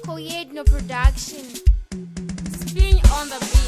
Koyedno Production. Spin on the beat.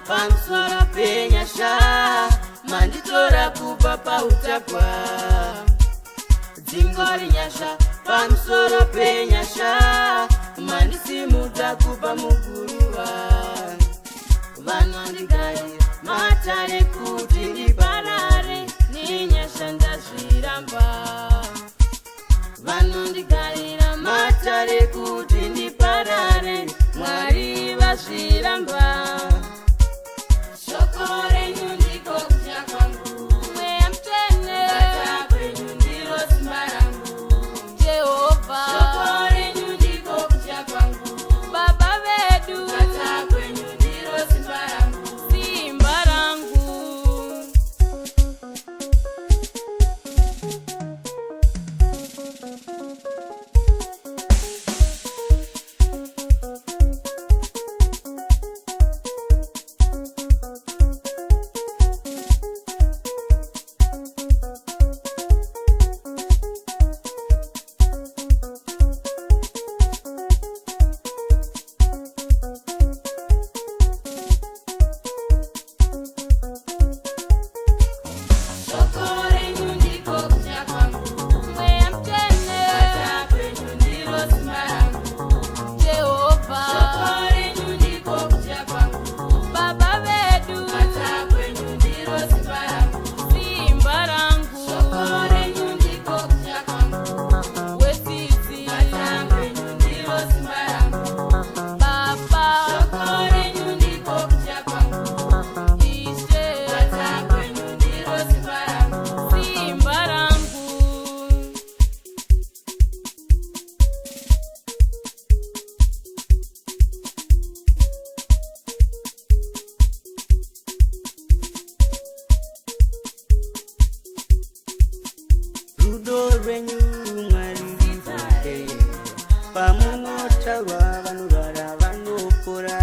Pamusoro penyasha manditora kubva pautapwa. Dzingori nyasha pamusoro penyasha mandisimudza kubva muguruva. Vanondigarira matare kuti ndiparare nenyasha ndazviramba. Vanondigarira matare kuti ndiparare Mwari vazviramba. Rudo rwenyu Mwari pamunotarwa vanorwara vanopora.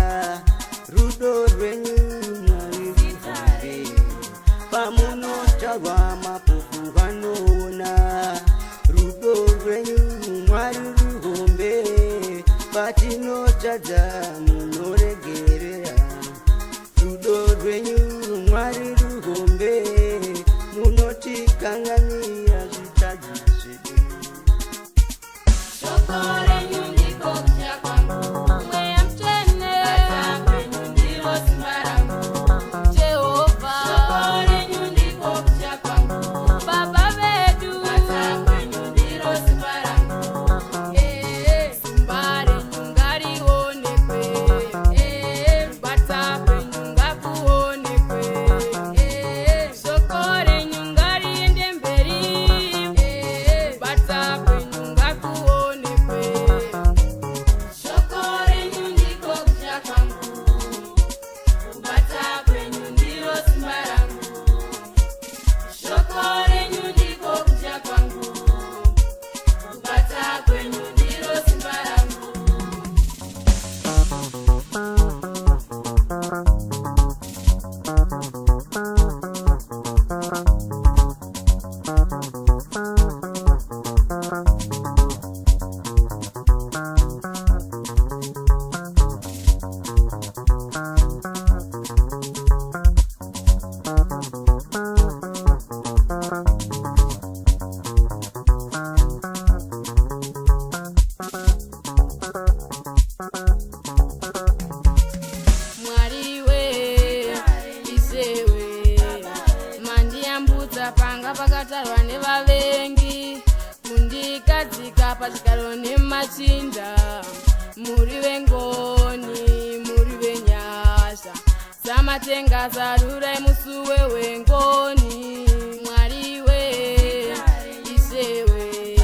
Rudo rwenyu Mwari pamunotarwa mapofu vanoona. Rudo rwenyu Mwari ruhombe patinotadza munoregerera. Rudo rwenyu Mwari ruhombe munotikanganira zvitadzi zvedu. Simba renyu ngarionekwe. pachigaro nemachinda, muri vengoni, muri venyasha, samatenga zarurai musuwe wengoni. Mwari we isewe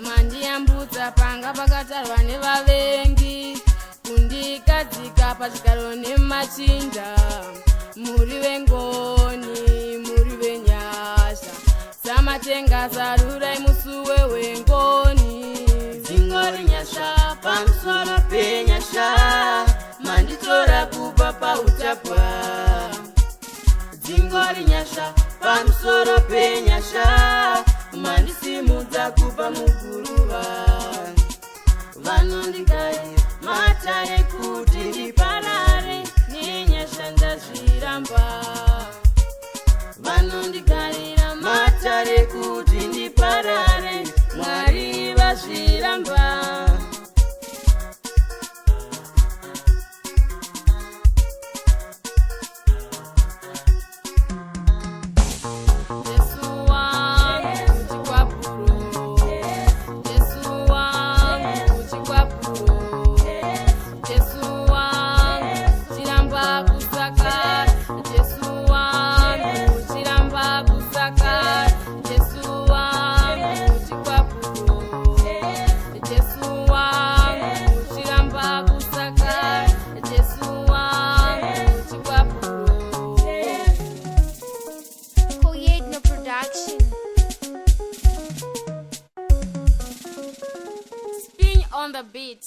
mandiyambudza panga pakatarwa nevavengi, kundikadzika pachigaro nemachinda, muri vengoni, muri venyasha, samatenga zarurai musuwe wengoni. Dzingori nyasha pamusoro penyasha, manditora kubva pautapwa. Dzingori nyasha pamusoro penyasha, mandisimudza kubva muguruva. Vanondigarira matare kuti ndiparare, nenyasha ndazviramba. vanondigarira matare kuti ndiparare, Mwari vazviramba. Jesu wangu chikwapuro, Jesu wangu chikwapuro, Jesu wangu chiramba kusaka, Jesu wangu chiramba kusaka, Jesu wangu chikwapuro, Jesu wangu chiramba kusaka, Jesu wangu chikwapuro. Koyedno Production. Spin on the beat.